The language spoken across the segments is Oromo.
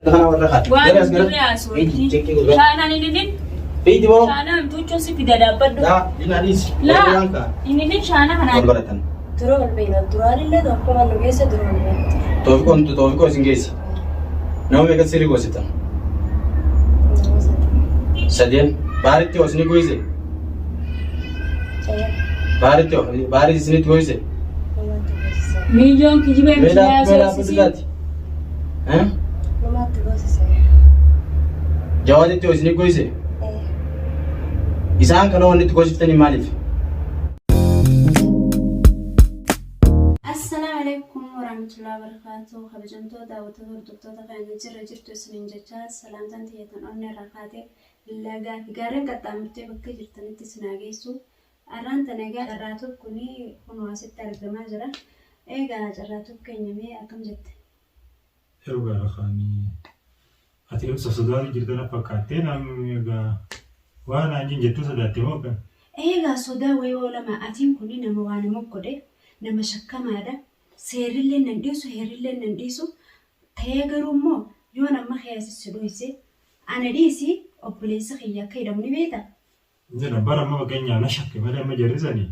Takana warra kat. Waan diriyaa shaanaan inni Beedi moo? shaanaan tuuchoo si fida dhaabbadhu. Laa dinadis. Laa inni shaana kanaan. Baratan. Turoo galbeena duraalillee tokko mannu geesse duroo galbeena. Toofikoo isin geessi. Nama meeqa sirrii goositan? Sadeen. Baaritti hoo isinii goyise? Baaritti isinitti goyise? Miiliyoon kijibee miiliyaa Meedhaa Namaatti goosise. Jawaatitti hoo isinii goyise? Isaan kana wanni itti goosiftanii maaliif? Assalaamu alaikum warahmatullahi wabarakatuh. Kabajamtoota daawwattoota hordoftoota kan jirtu isiniin jecha salaamtaan xiyyeetan onnee irraa kaatee lagaa fi gaarreen qaxxaamurtee bakka jirtanitti isin geessu. Arraan tan egaa carraa tokkoon kun asitti argamaa jira. Egaa carraa tokko keenyamee akkam jette? Egaa rakkaanii ati ibsa sodaatu jirtan fakkaattee namni egaa waan aanjiin jettu sodaatte moo akka? Egaa sodaa wayii lama atiin kun nama waan mokkodhe nama shakkamaadha. Seerillee nan dhiisu heerillee nan dhiisu ta'ee garuu immoo yoo nama keessatti dhohise ana dhiisi obboleessa kiyya akka hidhamu ni beekta. Jena bara amma fakkeenyaaf na shakke malee amma jarrisanii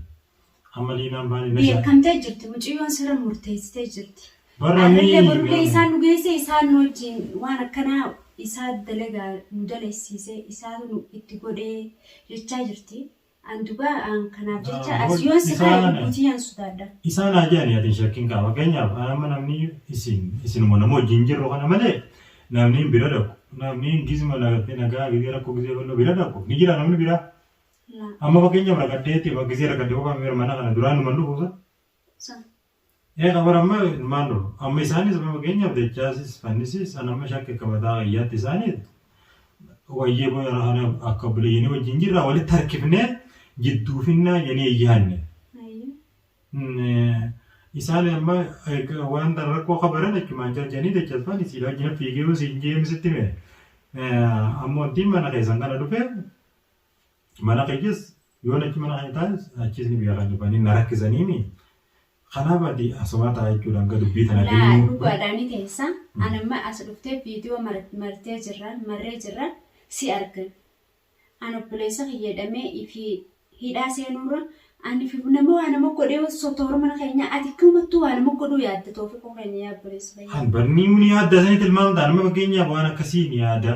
amma liinaan baanii na shakke. Beekamtee jirti mucayyoon sirra murteessitee jirti. Barramee barullee isaan nu geesse isaan nu wajjin waan akkanaa isaa dalagaa nu dalasiisee isaa nu itti godhee jechaa jirti. Anduba kanaaf jecha asiyoon si kaa guutiyaan sodaadha. Isaan ajaan yaatiin shakkiin qaba fakkeenyaaf amma namni isinuma nama wajjin jirru kana malee namni bira dhaqu namni gizma lagattee nagaa gizee rakkoo gizee bal'oo bira dhaqu ni jira namni bira. Amma fakkeenyaaf rakkatteetti gizee rakkattee qofaan miira mana kana duraan numan dhufuusa. Kabar amma maal amma isaanis fakkeenyaaf dachaasis fannisis amma shakke qabataa ayyaatti isaaniiti. Wayyee booda akka bileeyyiin wajjin jirra walitti harkifnee jidduufinnaa jennee iyyaanne. Isaan amma waan rakkoo qabaran achumaan jajjanii dachasfaan isii wajjin fiigee siin jeemsitti mee. Ammoo wantiin mana keessan kana dhufee mana keeyis yoo achi mana kana taa'es achis ni biyya kan dhufanii na rakkisaniini. Kanaaf ati asuma taa'aa jechuudhaan gad dubbii tana deemu. Dhugaadhaan teessa anamma as dhuftee viidiyoo martee jirran si argan. An obboleessa fayyadamee ifi hidhaa seenuura ani fi nama waa nama godhee sotoora mana keenya ati kumattuu waa nama godhuu yaadda toofi koo keenya yaabboleessa fayyadamu. Barnii ni yaadda sanii tilmaamta nama fakkeenyaaf waan akkasii ni yaada.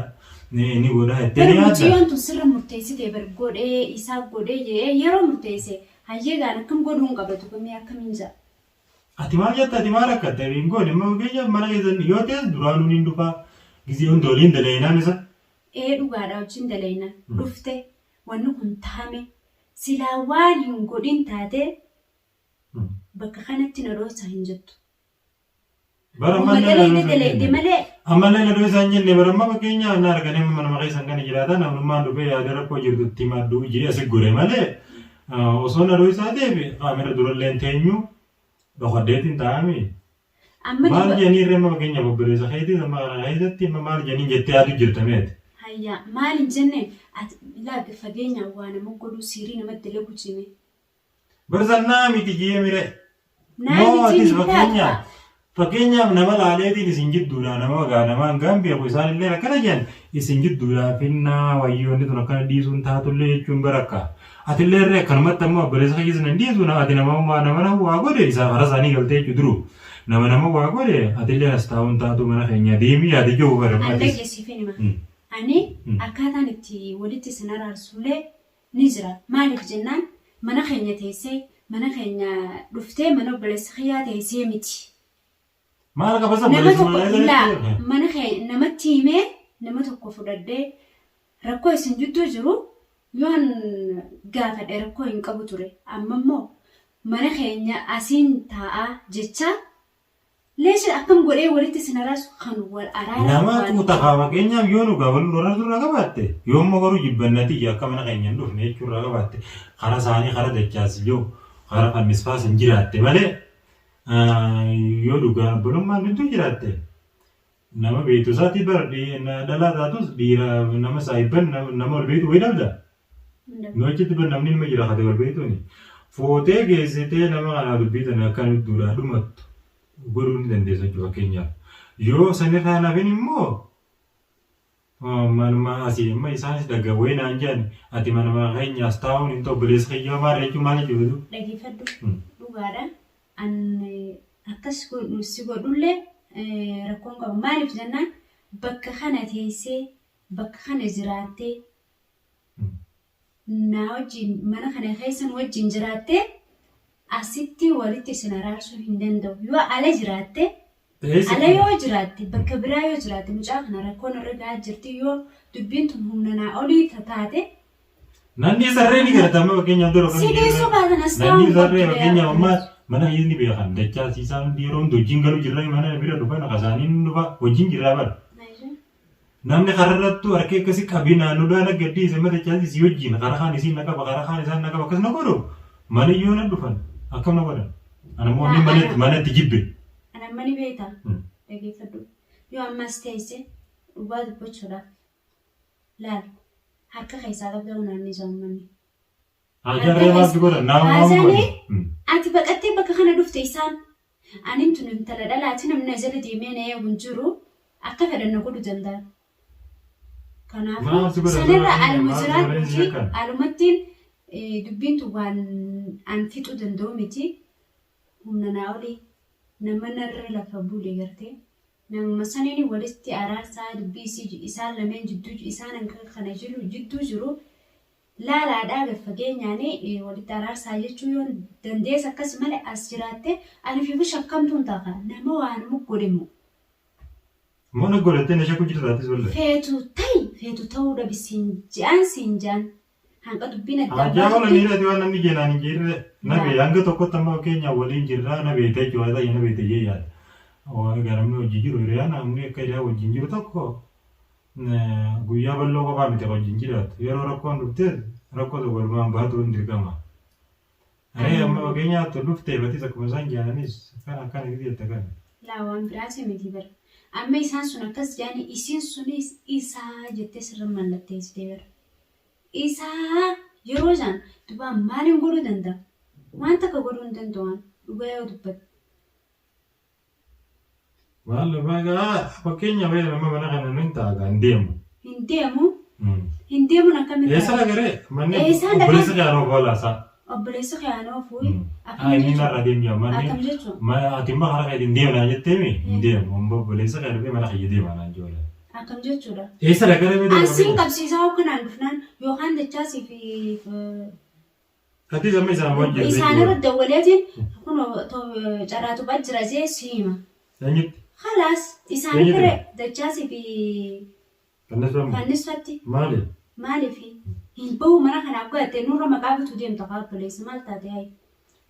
Ni godhaa jettee ni yaadda. Mucayyoon tun sirra murteessitee bar godhee isaa godhee jee yeroo murteesse hayyeegaan akkam godhuun qabatu kamii akkamiin jaa. Ati maal jetta ati maal akka ta'e bingoon immoo fakkeenyaaf mana keessan yoo ta'es duraanuu ni dhufaa gizee hundi waliin dalaginaan isa. Dhugaadhaa wajjin dalaginaan dhufte wanni kun taa'ame silaa waan hin godhin taate bakka kanatti na dhoosa hin jettu. Ammallee na dhoosa hin jenne bara amma fakkeenyaaf na arganii mana keessan kan jiraatan namummaan dhufee yaada rakkoo jirtutti madduu ijee asi gore malee osoo na dhoosaa deebi qaamira durallee teenyu. Bakaddeetiin taa'ame. Maal jennii irree fakkeenyaaf obboleessa keetii amma kana keessatti maal jennii jettee yaadu jirtameeti. Hayyaa maal hin jenne laga fageenyaaf waa nama godhuu siirii namatti dalagu jime. Barsannaa miti jee mire. Mootis fakkeenyaaf nama laaleetiin isin jidduudha nama gaa namaan gaambee kun isaan illee akkana jenna isin jidduudha finnaa wayyoonni tun akkana dhiisuun taatullee jechuun barakka. Atillee irree akkanumatti ammoo obboleessa keessan hin dhiisu ati nama waa godhe isaa fara isaanii galtee jechuudha duru. Nama waa godhe atillee as taa'uun taatu mana keenya deemii yaada jiru barbaadis. Ani dhaggeessiifin hima. Ani akkaataan itti walitti isin araarsullee ni jira. Maaliif jennaan mana keenya teessee mana keenya dhuftee mana obboleessa kiyyaa teessee miti. Maal qabasa obboleessa mana keenya namatti himee nama tokko fudhadhee rakkoo isin jidduu jiru. Yoon gaafadhe rakkoo hin qabu ture. Amma immoo mana keenya asiin taa'aa jecha leesha akkam godhee walitti isin araasu kan wal araara. Nama tuutaa fakkeenyaaf yoo nu gaafa lolaa turre qabaatte yoo immoo garuu jibbannati akka mana keenya hin dhufne jechuudha qabaatte karaa isaanii karaa dachaas yoo karaa fannisfaas hin jiraatte malee yoo dhugaa bolummaan hedduu jiraatte. Nama beektu isaatti dhalaa taatus dhiira nama saayibban nama ol beektu wayii dabda. Noochitti namni nama jira kate wal beektuuni. Footee geessitee nama kanaa dubbitan akkan duudhaa dhumattu godhuu ni dandeessa jechuudha fakkeenyaaf. Yoo sanirraa nafin immoo manuma asii amma isaanis dhagawwee naan jedhan ati manuma keenyaas taa'uun hin ta'u bilees kiyyaa maarree jechuun maal jechuudha? Dhaggeeffadhu dhugaadha. Akkas si godhullee rakkoon qabu. Maaliif jennaan bakka kana teessee bakka kana jiraattee naa wajjin mana kana keessan wajjin jiraattee asitti walitti sin araarsuu hin danda'u. Yoo ala jiraatte ala yoo jiraatte bakka biraa yoo jiraatte mucaa kana rakkoon irra gahaa jirti yoo dubbiin tun humna naa olii taate. Nanni sarree ni garatama fakkeenyaaf dura kan Sideessoo baatan as taa'u. Nanni sarree fakkeenyaaf ammaa mana inni beekan dachaa siisaan yeroo wajjin galuu jirra mana bira dhufan akasaaniin dhufa wajjin jirraa bara. Namni kararrattu harkee akkasii qabii naannoodhaan aggaddii isa dachaa si wajjin karaa kaan isiin naqaba karaa kaan isaan naqaba akkas na godhu mana yoo na dhufan akkam na godhan. Anammoo inni manatti jibbe. Anamma ni beektaa dhaggeeffadhu yoo ammas teesse dhugaa dubbachuudhaaf laal harka keessaa qabda unaanni zaammanni. Ajaa'ibaa maal godhan naamuu ati baqattee bakka kana dhufte isaan anin tun intala dhalaati namni jala deemee na eeguun jiru akka fedhanna godhu danda'a. Kanaafuu sanirra almuziraatti alumattiin dubbiin tun waan an fixuu danda'u miti humna naa olii nama narra lafa bulee gartee nama saniin walitti araarsaa dubbii isaan lameen jidduu isaan kana jidduu jiru. Laalaadhaa gad fageenyaanii walitti araarsaa jechuu yoo dandeessa akkas malee as jiraatte ani fi shakkamtuun ta'a nama waan godhamu. Mana godhattee na shakkuu jirtaatis wallee. Feetu ta'uu dhabi siin jaan hanga dubbiin adda Ajaa'ibaa niirati waan namni jeenaan hin jirre nabe hanga tokkotti amma keenyaa waliin jirraa nabe ta'e jiwaata yaa nabe ta'e yaada. Garamni hojii jiru hiriyaan namni akka idaa wajjin jiru tokko. Guyyaa bal'oo qofaa miti wajjin jiraatu yeroo rakkoon dhuftee rakkoo walumaan baatu hin dirqama. Amma fakkeenyaatti dhuftee batis akkuma isaan jaalanis akkana giddeetta kana. Laawwan biraas miti bara. Amma isaan sun akkas jaani isiin sunis isaa jettee sirra mallatteessitee bara. Isaa yeroo isaan dubaan maaliin godhuu danda'a? Waan takka godhuu hin danda'an dhugaa yoo dubbatu. Maal fakkeenya baay'ee nama mana kana hin taa'a hin deemu. Hin deemuun akkamitti? Eessa lagaree? Manni obboleessa kaanoo boolaasaa. Obboleessa kaanoo fuudhi. Inni narra deemee manni. Akkam jechuun? Ati immoo karaa kan hin deemnaa jetteemi hin deemu. Obboleessa kaanoo dhufee mana kiyya deemaa naan joola. Akkam jechuudha? Eessa lagaree? Asiin qabsiisaa hokkanaan dhufnaan yookaan dachaasii fi Ati amma isaan wajjin. Isaan irra dawwaleetiin kun caraatu bajjira jee siima. Eenyutti? Halas isaan bira dachaasii fi fannisfatti. Maaliif hin bahu mana kanaaf godhattee nurra maqaa bituu deemta kaa obboleessa maal taate hayi.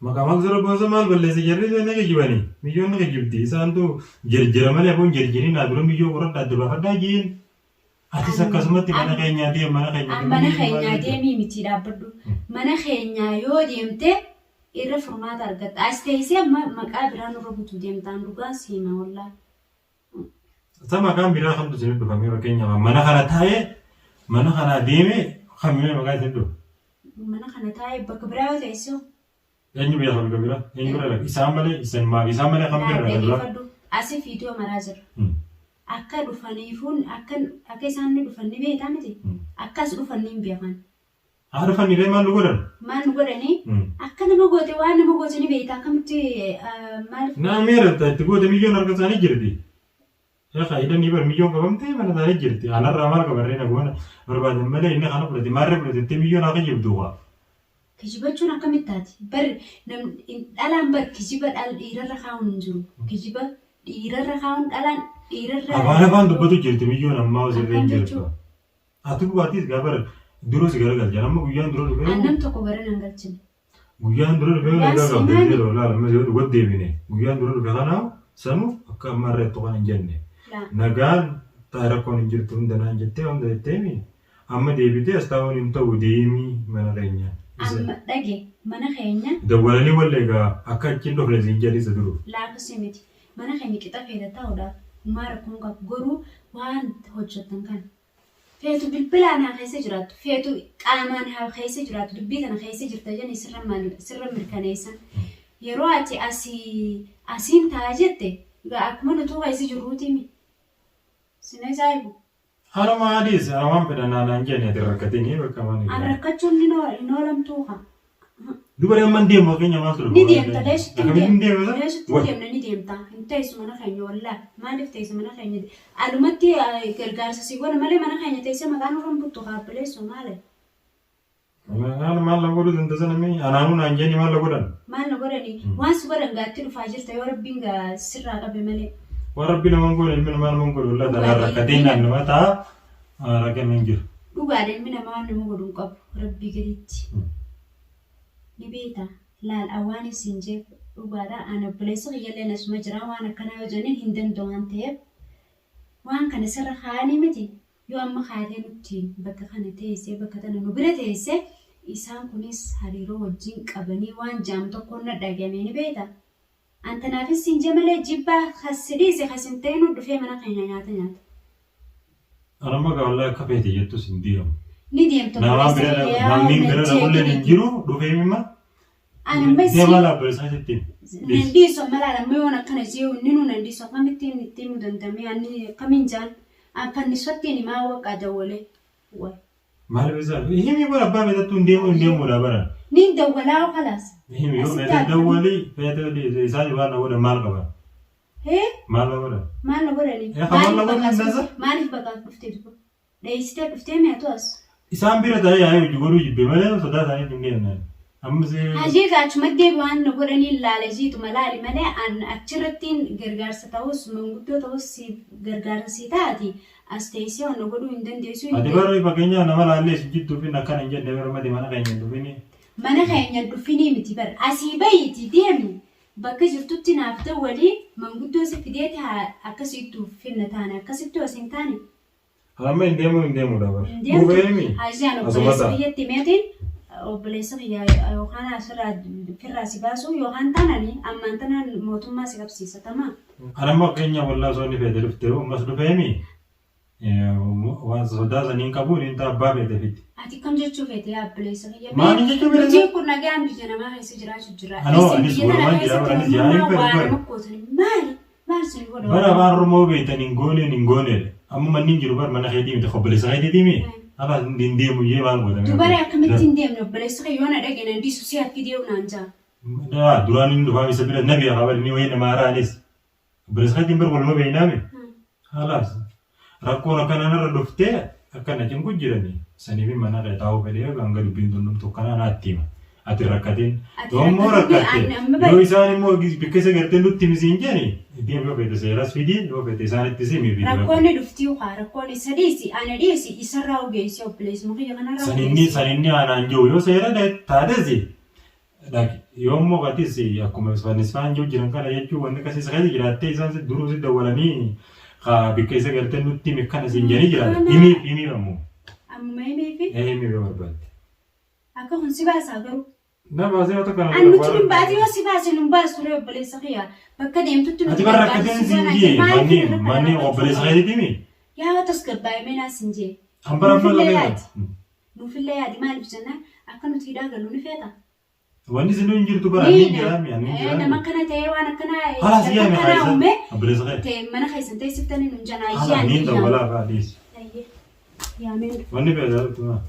Maqaa maqsara gosa maal balleessa jarri sun naga jibanii miyyoon naga jibdi isaantu jirjira malee kun jirjirii naa dura miyyoo qorra adda baafadhaa jiin. Atis akkasumatti mana keenyaa deemu mana keenyaa. Mana keenyaa deemii miti dhaabbadhu. Mana keenyaa yoo deemte irra furmaata argatta. As teessee amma maqaa biraa nurra bituu deemtaan dhugaan siima wallaa. Sama kan biraa kamtu isin dhufamee fakkeenyaaf mana kana taa'ee mana kana deemee kamimee maqaa isin dhufu. Mana kana taa'ee bakka biraa yoo teessoo. Eenyu beekaa bakka biraa? Eenyu bira lafa? Isaan malee kam bira lafa? Asii fiidiyoo maraa jira. Akka dhufaniifuun akka isaan dhufan ni beekaa miti. Akkas dhufan ni hin beekan. Haa dhufanii maal nu godhan? Maal nu godhanii? Akka nama goote waan nama goote ni beektaa akkamitti maaliif? Naameera itti goote miyyoon harka isaanii jirti. Yaa idanii bar miyyoon qabamtee mana isaanii jirti. Anarraa maal qabarree nagoona barbaadan malee inni kana fudhate maarree fudhatettee miyyoon akka jirtu waa. Kijibachuun akkamittaati? Bari dhalaan bar kijiba dhiirarra kaa'uun hin jiru. Kijiba dhiirarra kaa'uun dhalaan dhiirarra. Afaan dubbatu jirti miyyoon ammaa osirree hin jirtu. Ati dhugaatis gaafara duruu si garagalcha amma guyyaan dura dhufee. Annam tokko bara nan galchine. Guyyaan dura dhufee nagaa qabdee yeroo laalama yoo dhugat deebine guyyaan dura dhufee kanaaf sanuu akka ammarree tokkoon hin jenne. Nagaan rakkoon hin jirtu hundanaan jettee hunda jetteemi amma deebitee as taa'uun hin ta'u deemii mana keenyaa. Amma dhage mana keenya. Dawwalanii wallee egaa akka achiin dhufne siin jedhisa duru. Laafisi miti mana keenya qixa feeta ta'uudhaaf humna rakkoon qabu garuu waan hojjetan kana. Feetu bilbilaan haa keessa jiraattu feetu qaamaan haa keessa jiraattu dubbii kana keessa jirta jedhanii sirra mirkaneessan. Yeroo ati asiin taa'aa jette akkuma nuti keessa jirruuti mi. Sina ajaa'ibu. Halo maadis, awam pada nana anjani ati rakatini berkamani. Arakachuun ni noolamtuu haa. Dua yang mandi makanya masuk. Ni deemta deeshitti Kami deemta. deemta. Deeshitti deemna ni deemta. Hin teessu mana keenya wallaa. Maaliif teessu mana keenya? Alumatti gargaarsa si godha malee mana keenya teessee maqaan oraan buttu haabbileessu maali? Mana maal lagu dulu tentu sana mi. Anakku anjani maal lagu dan. Maal na godhani? Waan si godhan gaatti dhufaa jirta yoo rabbiin sirraa qabe malee. Warabbi nama ngol ilmi nama ngol ulah dan rakatin dan nama ta rakan minjir. Dhugaadha ilmi namaa waan nama godhu hin qabu rabbii gaditti. Ni beekta laal awwaan isin jee dhugaadha ana obboleessa kiyyallee nasuma jira waan akkanaa yoo jennin hin danda'u waan ta'eef waan kana sirra kaa'anii miti yoo amma kaatee nuti bakka kana teessee bakka tana nu bira teessee isaan kunis hariiroo wajjin qabanii waan jaam tokkoon na dhagamee ni beekta. Antanaafis siin jee malee jibbaa kasidhiise kasintee nu dhufee mana keenya nyaata nyaata. Anamma gawalaa akka feete jettu sin deemu. Ni deemtu Nama namni bira namullee hin jiru dhufee mimma. Anamma si deema laa bira isaatiitti. nandiso malala moyona kana jiyo ninu nandiso kamitin timu dandame ani kamin jan akan niswati ni mawa kada wole wa mal bezal himi bara ba meta tu ndemo da bara ni da wala khalas himi yo meta dawali feta di isani bana wala mal ka ba he mal wala ni ya khamal la wala ndaza mali baka kufte do dai step kufte me atos isan bira da ya ayo jugoru jibbe mala so da tani dinge na amze haji ga chmadde ban nagorani lalaji to malali mane an achiratin gargarsa tawus mangutto tawus si gargarsi taati astesio nagodu indan desu adi baro ibagenya na mala alle sijittu fi nakana nje de baro madi mana kaynya dufini mana kaynya dufini miti bar asibayti demi bakka jirtutti naafta wali mangutto si fidete akasitu finna tana akasitu asintani hamme ndemo da bar buvemi haji ana bolesiyati metin obbolessa yookaan asirraa firraa si baasu yookaan tanani ammaan tanan mootummaa si qabsiisa tamaa. Anammoo keenya wallaa soonni feete dhuftee ammas dhufeemi waan sodaa saniin qabu niin abbaa feete fitti. Ati kam jechuu feete yaa obboleessa kiyya. Maali jechuu feete? Hojii kun nagaan biyya namaa keessa jiraachuu jira. Anoo anis walumaan jira anis yaa'in fedhu. Maali sin godha? Bara afaan Oromoo beektan hin goonedha. Amma manni jiru bar mana keetii miti obboleessa keetii miti. Apa ndemu ye wangu da. Dubara akamitti ndemu obboleessa kiyya yoona dhageenan diisu si akka deemu naan jaa. Da duraan inni dhufaa isa bira nabi habar ni wayna maaraanis. Obboleessa keetiin bar walumaa beeknaame. Halas. Rakkoon akkana narra dhuftee akkana cinku jirani. Saniif mana kee taa'uu fedhee ganga dubbiin tunnum tokkana naatti hima. Ati rakkatiin. Yoommoo rakkattee. Yoo isaan immoo bakka isa gartee nutti misiin jeeni. Deemu yoo feete seeras fidii yoo feete isaanitti simi fidii. Rakkoonni dhuftii ukaa rakkoonni sadiisi ana dhiisi isarraa ogeessi obboleessi muka kanarraa ogeessi. Saninni aanaan jiru yoo seera taatesi. Yoommoo gatis akkuma isaan jiru jiran kana jechuun wanti akkasii sakati jiraattee isaan duruu si dawwalanii bakka isa gartee nutti mikkana siin jedhanii jiraata. Himi ammoo. Amma himii fi? Himi yoo barbaadde. Akka kun si baasaa garuu. Na baasee yoo tokko Anu tuh baati yoo si baasee nu baasuu ree obboleessa kiyya bakka deemtutti ati bara rakkateen sinjee manni obboleessa keetii mi? Yaa tasgabbaa'ee meenaa sinjee. Hambara amma lameera. Nuufillee yaadi maaliif jennaan akka nuti hidhaa galu ni feeta. Wanni sinuu hin jirtu bara ni jiraami ani jiraami. Nama akkana ta'ee waan akkanaa halas yaame haisa obboleessa kee. Ta'e mana keessan teessiftanii nu janaa hala niin dawwalaa faadhiis. Yaameen. Wanni beekaa tuma.